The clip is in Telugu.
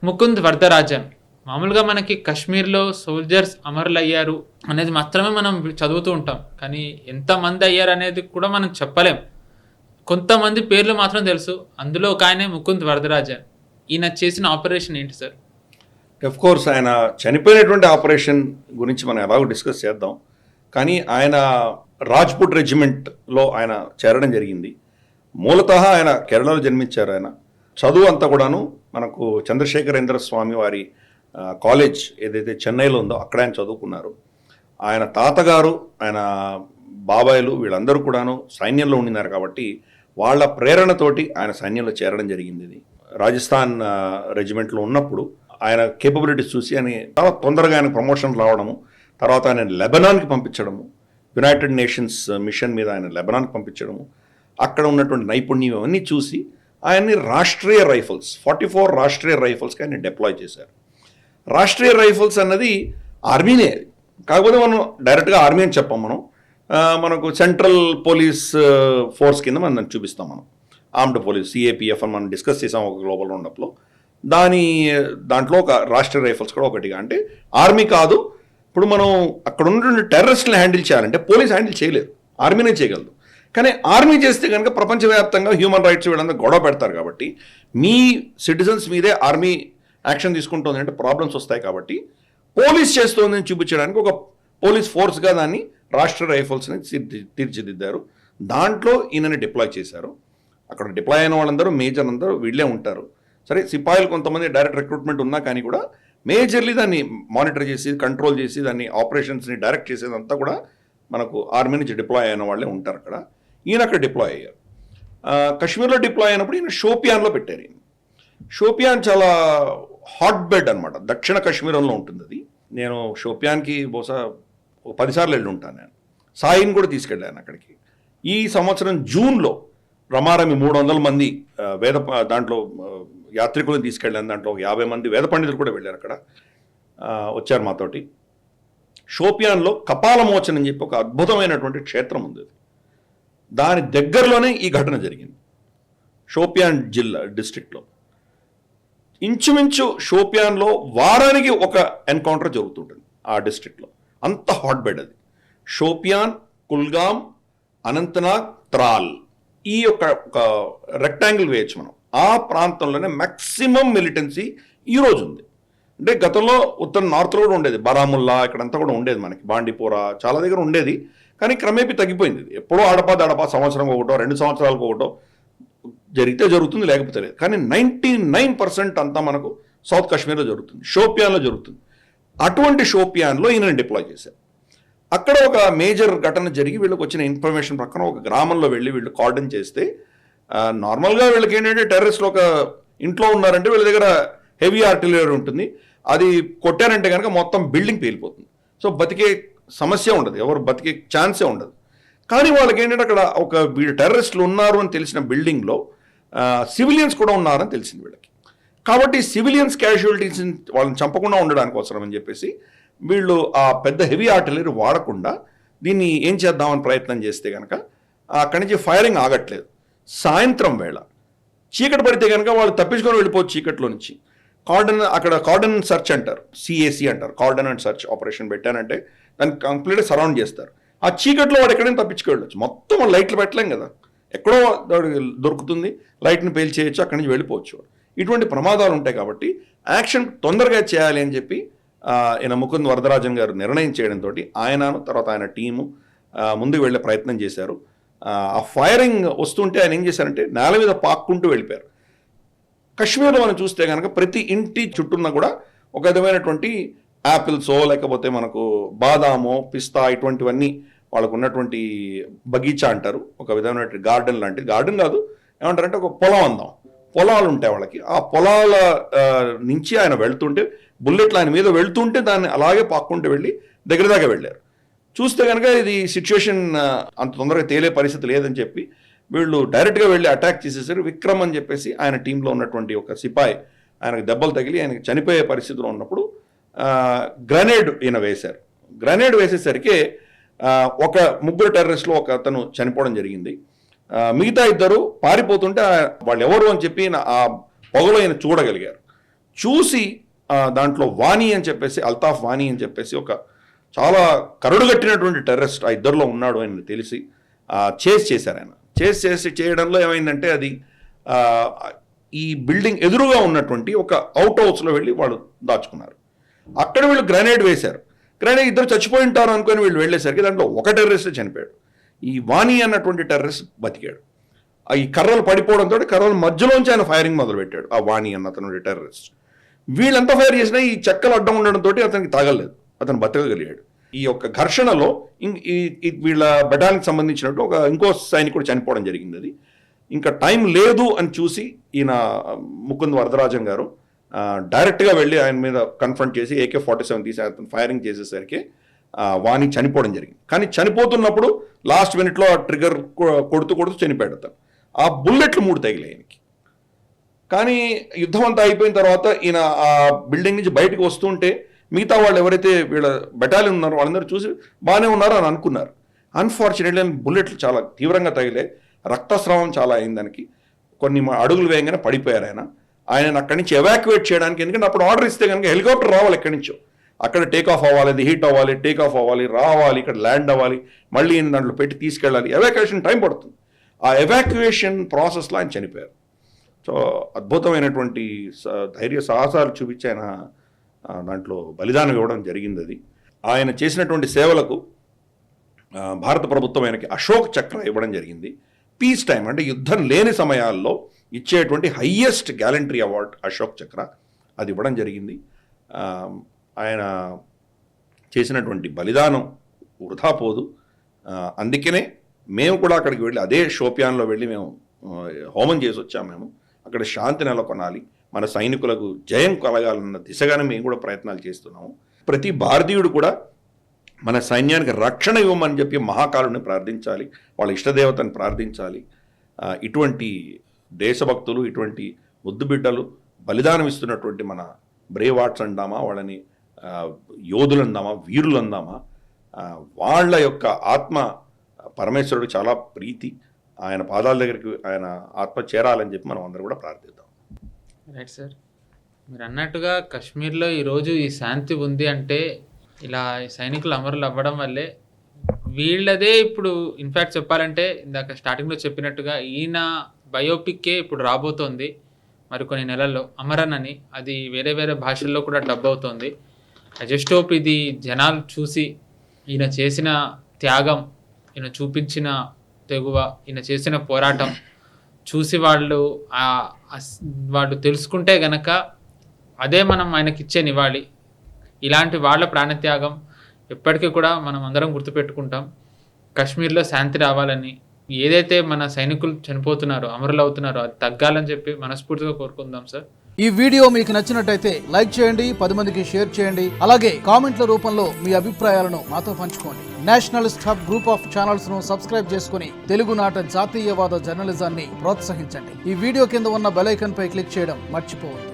ముకుంద్ వరదరాజన్. మామూలుగా మనకి కాశ్మీర్లో సోల్జర్స్ అమరులయ్యారు అనేది మాత్రమే మనం చదువుతూ ఉంటాం, కానీ ఎంతమంది అయ్యారు అనేది కూడా మనం చెప్పలేం. కొంతమంది పేర్లు మాత్రం తెలుసు, అందులో ఒక ఆయనే ముకుంద్ వరదరాజన్. ఈయన చేసిన ఆపరేషన్ ఏంటి సార్? అఫ్ కోర్స్ ఆయన చనిపోయినటువంటి ఆపరేషన్ గురించి మనం ఎలాగో డిస్కస్ చేద్దాం. కానీ ఆయన రాజ్పుట్ రెజిమెంట్లో ఆయన చేరడం జరిగింది. మూలతః ఆయన కేరళలో జన్మించారు. ఆయన చదువు అంతా కూడాను మనకు చంద్రశేఖరేంద్ర స్వామి వారి కాలేజ్ ఏదైతే చెన్నైలో ఉందో అక్కడ ఆయన చదువుకున్నారు. ఆయన తాతగారు, ఆయన బాబాయిలు వీళ్ళందరూ కూడాను సైన్యంలో ఉండినారు కాబట్టి వాళ్ళ ప్రేరణతోటి ఆయన సైన్యంలో చేరడం జరిగింది. ఇది రాజస్థాన్ రెజిమెంట్లో ఉన్నప్పుడు ఆయన కేపబిలిటీస్ చూసి ఆయన చాలా తొందరగా ఆయన ప్రమోషన్ రావడము, తర్వాత ఆయన లెబనాన్కి పంపించడము, యునైటెడ్ నేషన్స్ మిషన్ మీద ఆయన లెబనాన్కి పంపించడము, అక్కడ ఉన్నటువంటి నైపుణ్యం అవన్నీ చూసి ఆయన్ని రాష్ట్రీయ రైఫిల్స్ 44 రాష్ట్రీయ రైఫిల్స్కి ఆయన డిప్లాయ్ చేశారు. రాష్ట్రీయ రైఫిల్స్ అన్నది ఆర్మీనే, కాకపోతే మనం డైరెక్ట్గా ఆర్మీ అని చెప్పాం. మనకు సెంట్రల్ పోలీస్ ఫోర్స్ కింద మనం చూపిస్తాం. మనం ఆర్మ్డ్ పోలీస్ సిఏపిఎఫ్ అని మనం డిస్కస్ చేసాం ఒక గ్లోబల్ రౌండప్లో. దాంట్లో ఒక రాష్ట్రీయ రైఫిల్స్ కూడా ఒకటిగా. అంటే ఆర్మీ కాదు, ఇప్పుడు మనం అక్కడ ఉన్నటువంటి టెర్రరిస్ట్ని హ్యాండిల్ చేయాలంటే పోలీస్ హ్యాండిల్ చేయలేదు, ఆర్మీనే చేయగలదు. కానీ ఆర్మీ చేస్తే కనుక ప్రపంచవ్యాప్తంగా హ్యూమన్ రైట్స్ వీళ్ళందరూ గొడవ పెడతారు. కాబట్టి మీ సిటిజన్స్ మీదే ఆర్మీ యాక్షన్ తీసుకుంటుంది అంటే ప్రాబ్లమ్స్ వస్తాయి. కాబట్టి పోలీస్ చేస్తోందని చూపించడానికి ఒక పోలీస్ ఫోర్స్గా దాన్ని రాష్ట్ర రైఫిల్స్ని తీర్చిదిద్దారు. దాంట్లో ఈయనని డిప్లాయ్ చేశారు. అక్కడ డిప్లాయ్ అయిన వాళ్ళందరూ మేజర్ అందరూ వీళ్ళే ఉంటారు. సరే, సిపాయిలు కొంతమంది డైరెక్ట్ రిక్రూట్మెంట్ ఉన్నా కానీ కూడా మేజర్లీ దాన్ని మానిటర్ చేసి కంట్రోల్ చేసి దాన్ని ఆపరేషన్స్ని డైరెక్ట్ చేసేదంతా కూడా మనకు ఆర్మీ నుంచి డిప్లాయ్ అయిన వాళ్ళే ఉంటారు అక్కడ. ఈయన అక్కడ డిప్లాయ్ అయ్యారు. కాశ్మీర్లో డిప్లాయ్ అయినప్పుడు ఈయన షోపియాన్లో పెట్టారు. ఈయన షోపియాన్ చాలా హాట్ బెడ్ అనమాట, దక్షిణ కాశ్మీరంలో ఉంటుంది అది. నేను షోపియాన్కి బహుశా 10 సార్లు వెళ్ళి ఉంటాను. నేను సాయిని కూడా తీసుకెళ్ళాను అక్కడికి. ఈ సంవత్సరం జూన్లో రమారమి 300 మంది దాంట్లో యాత్రికులను తీసుకెళ్ళాను. దాంట్లో 50 మంది వేద పండితులు కూడా వెళ్ళారు. అక్కడ వచ్చారు మాతోటి. షోపియాన్లో కపాలమోచన్ అని చెప్పి ఒక అద్భుతమైనటువంటి క్షేత్రం ఉంది. దాని దగ్గరలోనే ఈ ఘటన జరిగింది. షోపియాన్ జిల్లా డిస్ట్రిక్ట్లో ఇంచుమించు షోపియాన్లో వారానికి ఒక ఎన్కౌంటర్ జరుగుతుంటుంది ఆ డిస్ట్రిక్ట్లో. అంత హాట్ బెడ్ అది. షోపియాన్, కుల్గామ్, అనంతనాగ్, త్రాల్ ఈ ఒక రెక్టాంగిల్ వేయచ్చు మనం. ఆ ప్రాంతంలోనే మ్యాక్సిమం మిలిటెన్సీ ఈరోజు ఉంది. అంటే గతంలో ఉత్తర నార్త్లో కూడా ఉండేది, బారాముల్లా ఇక్కడంతా కూడా ఉండేది, మనకి బాండిపోరా చాలా దగ్గర ఉండేది. కానీ క్రమేపీ తగ్గిపోయింది. ఎప్పుడో అడపా సంవత్సరం ఒకటో 2 సంవత్సరాలకు ఒకటో జరిగితే జరుగుతుంది, లేకపోతే లేదు. కానీ 99% అంతా మనకు సౌత్ కాశ్మీర్లో జరుగుతుంది, షోపియాన్లో జరుగుతుంది. అటువంటి షోపియాన్లో ఈయనని డిప్లాయ్ చేశారు. అక్కడ ఒక మేజర్ ఘటన జరిగి వీళ్ళకి వచ్చిన ఇన్ఫర్మేషన్ ప్రకారం ఒక గ్రామంలో వెళ్ళి వీళ్ళు కార్డన్ చేస్తే, నార్మల్గా వీళ్ళకి ఏంటంటే టెర్రరిస్టులు ఒక ఇంట్లో ఉన్నారంటే వీళ్ళ దగ్గర హెవీ ఆర్టిలరీ ఉంటుంది, అది కొట్టారంటే కనుక మొత్తం బిల్డింగ్ పేలిపోతుంది. సో బతికే సమస్య ఉండదు, ఎవరు బతికే ఛాన్సే ఉండదు. కానీ వాళ్ళకి ఏంటంటే అక్కడ ఒక వీళ్ళు టెర్రరిస్టులు ఉన్నారు అని తెలిసిన బిల్డింగ్లో సివిలియన్స్ కూడా ఉన్నారని తెలిసింది వీళ్ళకి. కాబట్టి సివిలియన్స్ క్యాజువాలిటీస్ వాళ్ళని చంపకుండా ఉండడానికి అవసరం అని చెప్పేసి వీళ్ళు ఆ పెద్ద హెవీ ఆర్టిలరీ వాడకుండా దీన్ని ఏం చేద్దామని ప్రయత్నం చేస్తే కనుక అక్కడి నుంచి ఫైరింగ్ ఆగట్లేదు. సాయంత్రం వేళ చీకటి పడితే కనుక వాళ్ళు తప్పించుకొని వెళ్ళిపోవచ్చు చీకట్లో నుంచి. కార్డన్ సెర్చ్ అంటారు, సిఏసి అంటారు, కార్డన్ అండ్ సెర్చ్ ఆపరేషన్ పెట్టానంటే దాన్ని కంప్లీట్గా సరౌండ్ చేస్తారు. ఆ చీకట్లో వాడు ఎక్కడైనా తప్పించుకెళ్ళచ్చు. మొత్తం లైట్లు పెట్టలేం కదా, ఎక్కడో దొరుకుతుంది, లైట్ని పేల్చేయచ్చు, అక్కడి నుంచి వెళ్ళిపోవచ్చు. ఇటువంటి ప్రమాదాలు ఉంటాయి. కాబట్టి యాక్షన్ తొందరగా చేయాలి అని చెప్పి ఈయన ముకుంద్ వరదరాజన్ గారు నిర్ణయం చేయడంతో ఆయనను తర్వాత ఆయన టీము ముందుకు వెళ్ళే ప్రయత్నం చేశారు. ఆ ఫైరింగ్ వస్తుంటే ఆయన ఏం చేశారంటే నేల మీద పాక్కుంటూ వెళ్ళిపోయారు. కాశ్మీర్లో మనం చూస్తే కనుక ప్రతి ఇంటి చుట్టూన్న కూడా ఒక విధమైనటువంటి యాపిల్సో లేకపోతే మనకు బాదామో పిస్తా ఇటువంటివన్నీ వాళ్ళకు ఉన్నటువంటి బగీచా అంటారు, ఒక విధమైన గార్డెన్ లాంటిది. గార్డెన్ కాదు, ఏమంటారంటే ఒక పొలం అందాం, పొలాలు ఉంటాయి వాళ్ళకి. ఆ పొలాల నుంచి ఆయన వెళ్తుంటే బుల్లెట్లు ఆయన మీద వెళ్తుంటే దాన్ని అలాగే పాక్కుంటూ వెళ్ళి దగ్గర దాకా వెళ్ళారు. చూస్తే కనుక ఇది సిచ్యువేషన్ అంత తొందరగా తేలే పరిస్థితి లేదని చెప్పి వీళ్ళు డైరెక్ట్గా వెళ్ళి అటాక్ చేసేసారు. విక్రమ్ అని చెప్పేసి ఆయన టీంలో ఉన్నటువంటి ఒక సిపాయి, ఆయనకు దెబ్బలు తగిలి ఆయనకు చనిపోయే పరిస్థితిలో ఉన్నప్పుడు గ్రనేడ్ ఈయన వేశారు. గ్రనేడ్ వేసేసరికి ఒక 3 టెర్రరిస్టులు ఒక అతను చనిపోవడం జరిగింది. మిగతా 2 పారిపోతుంటే వాళ్ళు ఎవరు అని చెప్పి ఆ పొగలో ఈయన చూడగలిగారు. చూసి దాంట్లో వానీ అని చెప్పేసి, అల్తాఫ్ వానీ అని చెప్పేసి ఒక చాలా కరుడుగట్టినటువంటి టెర్రరిస్ట్ ఆ ఇద్దరిలో ఉన్నాడు అని తెలిసి చేస్ చేశారు. ఆయన చేసి చేయడంలో ఏమైందంటే అది ఈ బిల్డింగ్ ఎదురుగా ఉన్నటువంటి ఒక అవుట్ హౌస్లో వెళ్ళి వాళ్ళు దాచుకున్నారు. అక్కడ వీళ్ళు గ్రెనేడ్ వేశారు. గ్రెనేడ్ ఇద్దరు చచ్చిపోయి ఉంటారు అనుకొని వీళ్ళు వెళ్ళేసరికి దాంట్లో ఒక టెర్రరిస్ట్ చనిపోయాడు. ఈ వానీ అన్నటువంటి టెర్రరిస్ట్ బతికాడు. ఈ కర్రలు పడిపోవడంతో కర్రల మధ్యలోంచి ఆయన ఫైరింగ్ మొదలుపెట్టాడు, ఆ వానీ అన్న అతను టెర్రరిస్ట్. వీళ్ళంతా ఫైర్ చేసినా ఈ చెక్కలు అడ్డం ఉండడంతో అతనికి తాగలేదు, అతను బతకగలిగాడు. ఈ యొక్క ఘర్షణలో వీళ్ళ బెటాలియన్కి సంబంధించినట్టు ఇంకో సైనికుడు చనిపోవడం జరిగింది. అది ఇంకా టైం లేదు అని చూసి ఈయన ముకుంద్ వరదరాజన్ గారు డైరెక్ట్గా వెళ్ళి ఆయన మీద కన్ఫ్రంట్ చేసి AK-47 తీసి అతను ఫైరింగ్ చేసేసరికి వాణి చనిపోవడం జరిగింది. కానీ చనిపోతున్నప్పుడు లాస్ట్ మినిట్లో ఆ ట్రిగర్ కొడుతూ చనిపోయాడు అతను. ఆ బుల్లెట్లు 3 తగిలాయి ఆయనకి. కానీ యుద్ధం అంతా అయిపోయిన తర్వాత ఈయన ఆ బిల్డింగ్ నుంచి బయటకు వస్తుంటే మిగతా వాళ్ళు ఎవరైతే వీళ్ళ బెటాలియన్ ఉన్నారో వాళ్ళందరూ చూసి బాగానే ఉన్నారు అని అనుకున్నారు. అన్ఫార్చునేట్లీ బుల్లెట్లు చాలా తీవ్రంగా తగిలాయి, రక్తస్రావం చాలా అయింది దానికి. కొన్ని అడుగులు వేయంగానే పడిపోయారు ఆయన అక్కడి నుంచి ఎవాక్యువేట్ చేయడానికి. ఎందుకంటే అప్పుడు ఆర్డర్ ఇస్తే కనుక హెలికాప్టర్ రావాలి ఎక్కడి నుంచో, అక్కడ టేక్ ఆఫ్ అవ్వాలి, అది హీట్ అవ్వాలి, టేక్ ఆఫ్ అవ్వాలి, రావాలి, ఇక్కడ ల్యాండ్ అవ్వాలి, మళ్ళీ దాంట్లో పెట్టి తీసుకెళ్ళాలి, ఎవాక్యుయేషన్ టైం పడుతుంది. ఆ ఎవాక్యుయేషన్ ప్రాసెస్లో ఆయన చనిపోయారు. సో అద్భుతమైనటువంటి ధైర్య సాహసాలు చూపించి ఆయన దాంట్లో బలిదానం ఇవ్వడం జరిగింది. అది ఆయన చేసినటువంటి సేవలకు భారత ప్రభుత్వం ఆయనకి అశోక్ చక్ర ఇవ్వడం జరిగింది. పీస్ టైం అంటే యుద్ధం లేని సమయాల్లో ఇచ్చేటువంటి హయ్యెస్ట్ గ్యాలంటరీ అవార్డ్ అశోక్ చక్ర, అది ఇవ్వడం జరిగింది. ఆయన చేసినటువంటి బలిదానం వృధా పోదు. అందుకనే మేము కూడా అక్కడికి వెళ్ళి అదే షోపియాన్లో వెళ్ళి మేము హోమం చేసి వచ్చాము. మేము అక్కడ శాంతి నెలకొనాలి, మన సైనికులకు జయం కలగాలన్న దిశగానే మేము కూడా ప్రయత్నాలు చేస్తున్నాము. ప్రతి భారతీయుడు కూడా మన సైన్యానికి రక్షణ ఇవ్వమని చెప్పి మహాకాలుని ప్రార్థించాలి, వాళ్ళ ఇష్టదేవతని ప్రార్థించాలి. ఇటువంటి దేశభక్తులు, ఇటువంటి ముద్దు బిడ్డలు బలిదానం ఇస్తున్నటువంటి మన బ్రేవాట్స్ అందామా, వాళ్ళని యోధులు అందామా, వీరులు అందామా, వాళ్ళ యొక్క ఆత్మ పరమేశ్వరుడు చాలా ప్రీతి. ఆయన పాదాల దగ్గరికి ఆయన ఆత్మ చేరాలని చెప్పి మనం అందరూ కూడా ప్రార్థిద్దాం. రైట్ సార్, మీరు అన్నట్టుగా కాశ్మీర్లో ఈరోజు ఈ శాంతి ఉంది అంటే ఇలా సైనికులు అమరులు అవ్వడం వల్లే. వీళ్ళదే ఇప్పుడు ఇన్ఫ్యాక్ట్ చెప్పాలంటే ఇందాక స్టార్టింగ్లో చెప్పినట్టుగా ఈయన బయోపిక్కే ఇప్పుడు రాబోతోంది మరికొన్ని నెలల్లో, అమరన్ అని. అది వేరే వేరే భాషల్లో కూడా డబ్ అవుతోంది. ఐ జస్ట్ హోప్ ఇది జనాలు చూసి ఈయన చేసిన త్యాగం, ఈయన చూపించిన తెగువ, ఈయన చేసిన పోరాటం చూసి వాళ్ళు తెలుసుకుంటే గనక అదే మనం ఆయనకిచ్చే నివాళి. ఇలాంటి వాళ్ళ ప్రాణత్యాగం ఎప్పటికీ కూడా మనం అందరం గుర్తుపెట్టుకుంటాం. కాశ్మీర్లో శాంతి రావాలని, ఏదైతే మన సైనికులు చనిపోతున్నారో, అమరులు అవుతున్నారో అది తగ్గాలని చెప్పి మనస్ఫూర్తిగా కోరుకుందాం సార్. ఈ వీడియో మీకు నచ్చినట్టయితే లైక్ చేయండి, 10 మందికి షేర్ చేయండి. అలాగే కామెంట్ల రూపంలో మీ అభిప్రాయాలను మాతో పంచుకోండి. Nationalist hub group of channels ను సబ్స్క్రైబ్ చేసుకుని తెలుగునాట జాతీయవాద జర్నలిజాన్ని ప్రోత్సహించండి. ఈ వీడియో కింద ఉన్న బెల్ ఐకాన్ పై క్లిక్ చేయడం మర్చిపోవద్దు.